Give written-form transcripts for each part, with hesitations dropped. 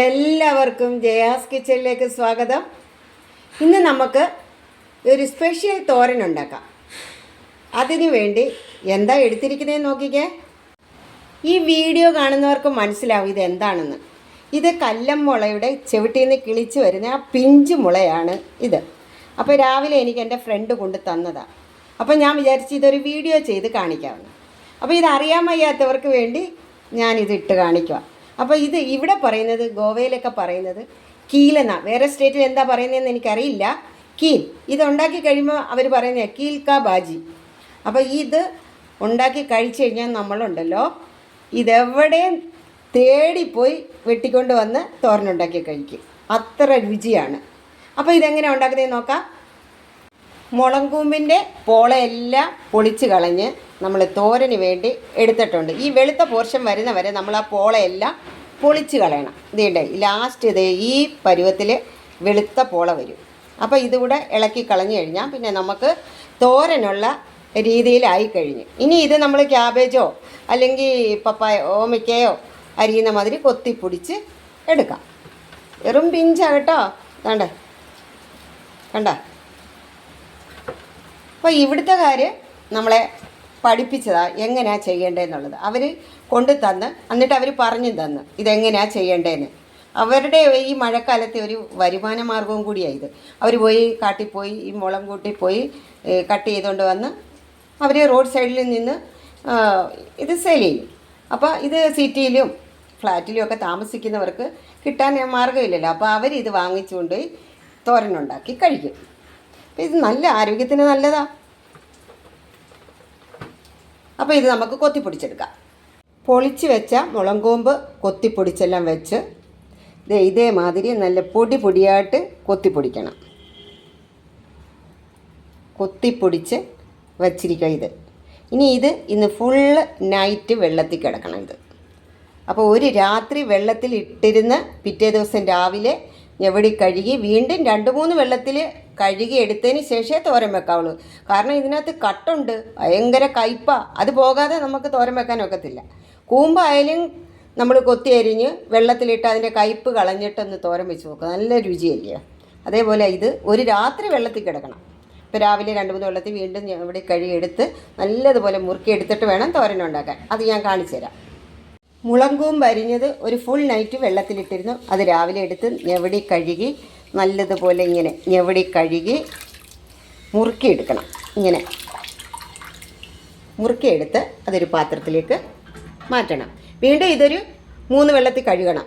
എല്ലാവർക്കും ജയാസ് കിച്ചണിലേക്ക് സ്വാഗതം. ഇന്ന് നമുക്ക് ഒരു സ്പെഷ്യൽ തോരൻ ഉണ്ടാക്കാം. അതിനു വേണ്ടി എന്താ എടുത്തിരിക്കുന്നതെന്ന് നോക്കിക്കേ. ഈ വീഡിയോ കാണുന്നവർക്ക് മനസ്സിലാവും ഇത് എന്താണെന്ന്. ഇത് കല്ലമ്മുളയുടെ ചുവട്ടിൽ നിന്ന് കിളിച്ച് വരുന്ന ആ പിഞ്ച് മുളയാണ് ഇത്. അപ്പോൾ രാവിലെ എനിക്ക് എൻ്റെ ഫ്രണ്ട് കൊണ്ട് തന്നതാണ്. അപ്പോൾ ഞാൻ വിചാരിച്ചു ഇതൊരു വീഡിയോ ചെയ്ത് കാണിക്കാമെന്ന്. അപ്പോൾ ഇതറിയാൻ വയ്യാത്തവർക്ക് വേണ്ടി ഞാനിത് ഇട്ട് കാണിക്കുക. അപ്പോൾ ഇത് ഇവിടെ പറയുന്നത്, ഗോവയിലൊക്കെ പറയുന്നത് കീലെന്നാണ്. വേറെ സ്റ്റേറ്റിൽ എന്താ പറയുന്നതെന്ന് എനിക്കറിയില്ല. കീൽ ഇതുണ്ടാക്കി കഴിയുമ്പോൾ അവർ പറയുന്നത് കീൽ കാ ബാജി. അപ്പോൾ ഇത് ഉണ്ടാക്കി കഴിച്ചു കഴിഞ്ഞാൽ നമ്മളുണ്ടല്ലോ ഇതെവിടെയും തേടിപ്പോയി വെട്ടിക്കൊണ്ട് വന്ന് തോരനുണ്ടാക്കി കഴിക്കും. അത്ര രുചിയാണ്. അപ്പോൾ ഇതെങ്ങനെ ഉണ്ടാക്കുന്നതെന്ന് നോക്കാം. മുളങ്കൂമ്പിൻ്റെ പോളയെല്ലാം പൊളിച്ച് കളഞ്ഞ് നമ്മൾ തോരന് വേണ്ടി എടുത്തിട്ടുണ്ട്. ഈ വെളുത്ത പോർഷൻ വരുന്ന വരെ നമ്മൾ ആ പോളയെല്ലാം പൊളിച്ച് കളയണം. ഇതേണ്ടേ ലാസ്റ്റ് ഇത് ഈ പരുവത്തിൽ വെളുത്ത പോള വരും. അപ്പോൾ ഇതുകൂടെ ഇളക്കി കളഞ്ഞു കഴിഞ്ഞാൽ പിന്നെ നമുക്ക് തോരനുള്ള രീതിയിലായി കഴിഞ്ഞു. ഇനി ഇത് നമ്മൾ ക്യാബേജോ അല്ലെങ്കിൽ പപ്പായ ഓമയ്ക്കയോ അരിയുന്ന മാതിരി കൊത്തിപ്പൊടിച്ച് എടുക്കാം. വെറും പിഞ്ചാകട്ടോ. കണ്ട കണ്ട. അപ്പോൾ ഇവിടുത്തെ കാര്യം നമ്മളെ പഠിപ്പിച്ചതാണ് എങ്ങനെയാണ് ചെയ്യേണ്ടതെന്നുള്ളത്. അവർ കൊണ്ടു തന്ന് എന്നിട്ട് അവർ പറഞ്ഞു തന്ന് ഇതെങ്ങനെയാണ് ചെയ്യേണ്ടതെന്ന്. അവരുടെ ഈ മഴക്കാലത്തെ ഒരു വരുമാന മാർഗവും കൂടിയാണ് ഇത്. അവർ പോയി കാട്ടിപ്പോയി ഈ മുളം കൂട്ടി പോയി കട്ട് ചെയ്തുകൊണ്ട് വന്ന് അവർ റോഡ് സൈഡിൽ നിന്ന് ഇത് സെയിൽ ചെയ്യും. അപ്പോൾ ഇത് സിറ്റിയിലും ഫ്ലാറ്റിലും ഒക്കെ താമസിക്കുന്നവർക്ക് കിട്ടാൻ മാർഗ്ഗമില്ലല്ലോ. അപ്പോൾ അവരിത് വാങ്ങിച്ചുകൊണ്ട് തോരനുണ്ടാക്കി കഴിക്കും. അപ്പോൾ ഇത് നല്ല ആരോഗ്യത്തിന് നല്ലതാണ്. അപ്പോൾ ഇത് നമുക്ക് കൊത്തിപ്പൊടിച്ചെടുക്കാം. പൊളിച്ച് വെച്ച മുളങ്കൂമ്പ് കൊത്തിപ്പൊടിച്ചെല്ലാം വെച്ച് ഇതേമാതിരി നല്ല പൊടിയായിട്ട് കൊത്തിപ്പൊടിക്കണം. കൊത്തിപ്പൊടിച്ച് വച്ചിരിക്കുക ഇത്. ഇനി ഇത് ഇന്ന് ഫുള്ള് നൈറ്റ് വെള്ളത്തിൽ കിടക്കണം ഇത്. അപ്പോൾ ഒരു രാത്രി വെള്ളത്തിൽ ഇട്ടിരുന്ന് പിറ്റേ ദിവസം രാവിലെ ഞെവടി കഴുകി വീണ്ടും 2-3 വെള്ളത്തിൽ കഴുകി എടുത്തതിന് ശേഷമേ തോരൻ വെക്കാവുള്ളൂ. കാരണം ഇതിനകത്ത് കട്ടുണ്ട്, ഭയങ്കര കയ്പാണ്. അത് പോകാതെ നമുക്ക് തോരൻ വെക്കാൻ ഒക്കത്തില്ല. കൂമ്പായാലും നമ്മൾ കൊത്തി അരിഞ്ഞ് വെള്ളത്തിലിട്ട് അതിൻ്റെ കയ്പ്പ് കളഞ്ഞിട്ടൊന്ന് തോരൻ വെച്ച് നോക്കുക. നല്ല രുചിയല്ലേ. അതേപോലെ ഇത് ഒരു രാത്രി വെള്ളത്തിൽ കിടക്കണം. ഇപ്പോൾ രാവിലെ 2-3 വെള്ളത്തിൽ വീണ്ടും ഞെവടി കഴുകി എടുത്ത് നല്ലതുപോലെ മുറുക്കി എടുത്തിട്ട് വേണം തോരൻ ഉണ്ടാക്കാൻ. അത് ഞാൻ കാണിച്ചു തരാം. മുളങ്കൂമ്പ് അരിഞ്ഞത് ഒരു ഫുൾ നൈറ്റ് വെള്ളത്തിലിട്ടിരുന്നു. അത് രാവിലെ എടുത്ത് ഞെവടി കഴുകി നല്ലതുപോലെ ഇങ്ങനെ ഞെവടി കഴുകി മുറുക്കിയെടുക്കണം. ഇങ്ങനെ മുറുക്കിയെടുത്ത് അതൊരു പാത്രത്തിലേക്ക് മാറ്റണം. വീണ്ടും ഇതൊരു 3 വെള്ളത്തിൽ കഴുകണം.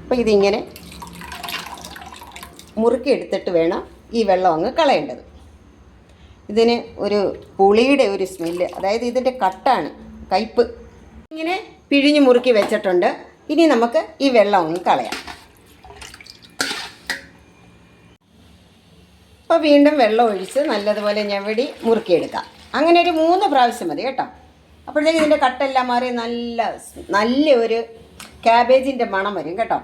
അപ്പോൾ ഇതിങ്ങനെ മുറുക്കിയെടുത്തിട്ട് വേണം ഈ വെള്ളം അങ്ങ് കളയേണ്ടത്. ഇതിന് ഒരു പുളിയുടെ ഒരു സ്മെല്ല്, അതായത് ഇതിൻ്റെ കട്ടാണ്, കയ്പ്പ്. ഇങ്ങനെ പിഴിഞ്ഞ് മുറുക്കി വെച്ചിട്ടുണ്ട്. ഇനി നമുക്ക് ഈ വെള്ളം അങ്ങ് കളയാം. അപ്പോൾ വീണ്ടും വെള്ളം ഒഴിച്ച് നല്ലതുപോലെ ഞെവടി മുറുക്കിയെടുക്കാം. അങ്ങനെ ഒരു 3 പ്രാവശ്യം മതി കേട്ടോ. അപ്പോഴത്തേക്ക് ഇതിൻ്റെ കട്ടെല്ലാം മാറി നല്ല ഒരു ക്യാബേജിൻ്റെ മണം വരും കേട്ടോ.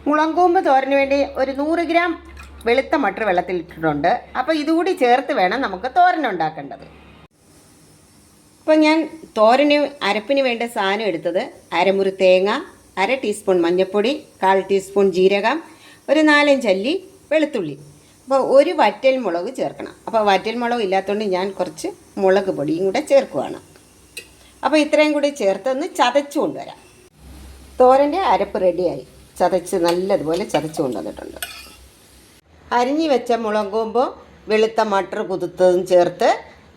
മുളങ്കൂമ്പ് തോരന് വേണ്ടി ഒരു 100 ഗ്രാം വെളുത്ത മട്ടർ വെള്ളത്തിലിട്ടിട്ടുണ്ട്. അപ്പോൾ ഇതുകൂടി ചേർത്ത് വേണം നമുക്ക് തോരനുണ്ടാക്കേണ്ടത്. അപ്പോൾ ഞാൻ തോരന് അരപ്പിന് വേണ്ട സാധനം എടുത്തത് 1/2 മുറി തേങ്ങ, 1/2 ടീസ്പൂൺ മഞ്ഞൾപ്പൊടി, 1/4 ടീസ്പൂൺ ജീരകം, ഒരു 4-5 അല്ലി വെളുത്തുള്ളി. അപ്പോൾ ഒരു വറ്റൽ മുളക് ചേർക്കണം. അപ്പോൾ വറ്റൽ മുളക് ഇല്ലാത്തതുകൊണ്ട് ഞാൻ കുറച്ച് മുളക് പൊടിയും കൂടെ ചേർക്കുവാണ്. അപ്പോൾ ഇത്രയും കൂടി ചേർത്തൊന്ന് ചതച്ച് കൊണ്ടുവരാം. തോരൻ്റെ അരപ്പ് റെഡിയായി. നല്ലതുപോലെ ചതച്ച് കൊണ്ടുവന്നിട്ടുണ്ട്. അരിഞ്ഞു വെച്ച മുളങ്കൂമ്പും വെളുത്ത മട്ടർ കുതിർത്തതും ചേർത്ത്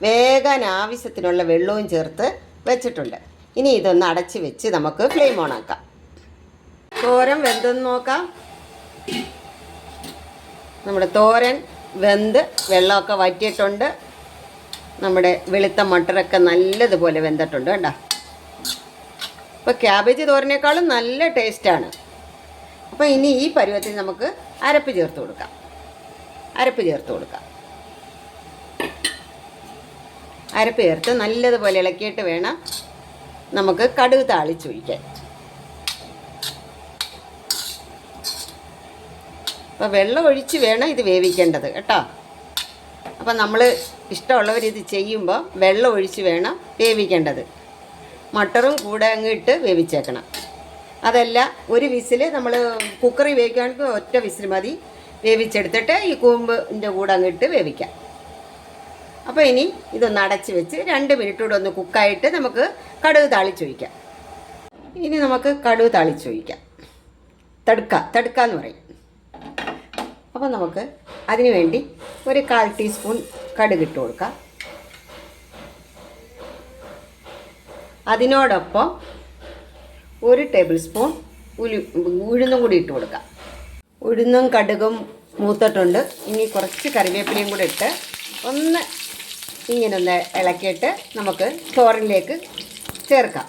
വേഗം ആവശ്യത്തിനുള്ള വെള്ളവും ചേർത്ത് വെച്ചിട്ടുണ്ട്. ഇനി ഇതൊന്ന് അടച്ച് വെച്ച് നമുക്ക് ഫ്ലെയിം ഓൺ ആക്കാം. തോരൻ വെന്തെന്ന് നോക്കാം. നമ്മുടെ തോരൻ വെന്ത് വെള്ളമൊക്കെ വറ്റിയിട്ടുണ്ട്. നമ്മുടെ വെളുത്ത മട്ടറൊക്കെ നല്ലതുപോലെ വെന്തിട്ടുണ്ട് കേട്ടോ. ഇപ്പോൾ ക്യാബേജ് തോരനേക്കാളും നല്ല ടേസ്റ്റാണ്. അപ്പോൾ ഇനി ഈ പരുവത്തിൽ നമുക്ക് അരപ്പ് ചേർത്ത് കൊടുക്കാം. അരപ്പ് ചേർത്ത് നല്ലതുപോലെ ഇളക്കിയിട്ട് വേണം നമുക്ക് കടുക് താളിച്ചൊഴിക്കാൻ. അപ്പോൾ വെള്ളം ഒഴിച്ച് വേണം ഇത് വേവിക്കേണ്ടത് കേട്ടോ. അപ്പോൾ നമ്മൾ ഇഷ്ടമുള്ളവർ ഇത് ചെയ്യുമ്പോൾ വെള്ളം ഒഴിച്ച് വേണം വേവിക്കേണ്ടത്. മട്ടറും കൂടെ അങ്ങ് ഇട്ട് വേവിച്ചേക്കണം. അതല്ല, ഒരു വിസിൽ നമ്മൾ കുക്കറിൽ വേവിക്കുകയാണെങ്കിൽ ഒറ്റ വിസിൽ മതി. വേവിച്ചെടുത്തിട്ട് ഈ കൂമ്പിൻ്റെ കൂടെ അങ്ങിട്ട് വേവിക്കാം. അപ്പോൾ ഇനി ഇതൊന്ന് അടച്ച് വെച്ച് 2 മിനിറ്റ് കൂടെ ഒന്ന് കുക്കായിട്ട് നമുക്ക് കടുക് താളിച്ചൊഴിക്കാം. ഇനി നമുക്ക് കടുക് താളിച്ചൊഴിക്കാം. തടുക്ക എന്ന് പറയും. അപ്പോൾ നമുക്ക് അതിന് വേണ്ടി ഒരു 1/4 ടീസ്പൂൺ കടുക് ഇട്ട് കൊടുക്കാം. അതിനോടൊപ്പം 1 ടേബിൾ സ്പൂൺ ഉഴുന്നും കൂടി ഇട്ട് കൊടുക്കാം. ഉഴുന്നും കടുകും മൂത്തിട്ടുണ്ട്. ഇനി കുറച്ച് കറിവേപ്പിലയും കൂടെ ഇട്ട് ഒന്ന് ഇങ്ങനൊന്ന് ഇളക്കിയിട്ട് നമുക്ക് തോരനിലേക്ക് ചേർക്കാം.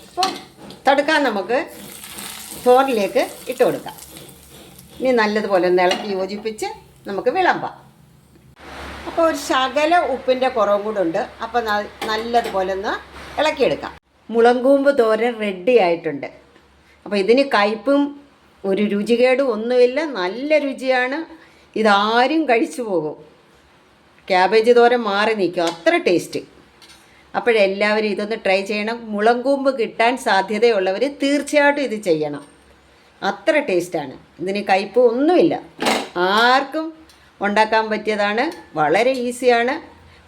അപ്പോൾ തടുക്കാൻ നമുക്ക് തോരനിലേക്ക് ഇട്ട് കൊടുക്കാം. ഇനി നല്ലതുപോലെ ഒന്ന് ഇളക്കി യോജിപ്പിച്ച് നമുക്ക് വിളമ്പാം. അപ്പോൾ ഒരു ശകല ഉപ്പിൻ്റെ കുറവും കൂടെ ഉണ്ട്. അപ്പോൾ നല്ലതുപോലെ ഒന്ന് ഇളക്കിയെടുക്കാം. മുളങ്കൂമ്പ് തോരൻ റെഡി ആയിട്ടുണ്ട്. അപ്പോൾ ഇതിന് കയ്പും ഒരു രുചികേടും ഒന്നുമില്ല, നല്ല രുചിയാണ്. ഇതാരും കഴിച്ചു പോകും. ക്യാബേജ് തോരൻ മാറി നിൽക്കും, അത്ര ടേസ്റ്റ്. അപ്പോഴെല്ലാവരും ഇതൊന്ന് ട്രൈ ചെയ്യണം. മുളങ്കൂമ്പ് കിട്ടാൻ സാധ്യതയുള്ളവർ തീർച്ചയായിട്ടും ഇത് ചെയ്യണം. അത്ര ടേസ്റ്റാണ്. ഇതിന് കയ്പ് ഒന്നുമില്ല, ആർക്കും ഉണ്ടാക്കാൻ പറ്റിയതാണ്. വളരെ ഈസിയാണ്.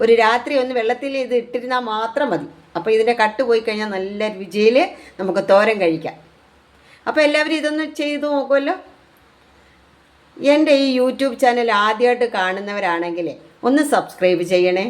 ഒരു രാത്രി ഒന്ന് വെള്ളത്തിൽ ഇത് ഇട്ടിരുന്നാൽ മാത്രം മതി. അപ്പോൾ ഇതിൻ്റെ കട്ട് പോയി കഴിഞ്ഞാൽ നല്ല രുചിയിൽ നമുക്ക് തോരൻ കഴിക്കാം. അപ്പോൾ എല്ലാവരും ഇതൊന്ന് ചെയ്തു നോക്കുമല്ലോ. എൻ്റെ ഈ യൂട്യൂബ് ചാനൽ ആദ്യമായിട്ട് കാണുന്നവരാണെങ്കിൽ ഒന്ന് സബ്സ്ക്രൈബ് ചെയ്യണേ.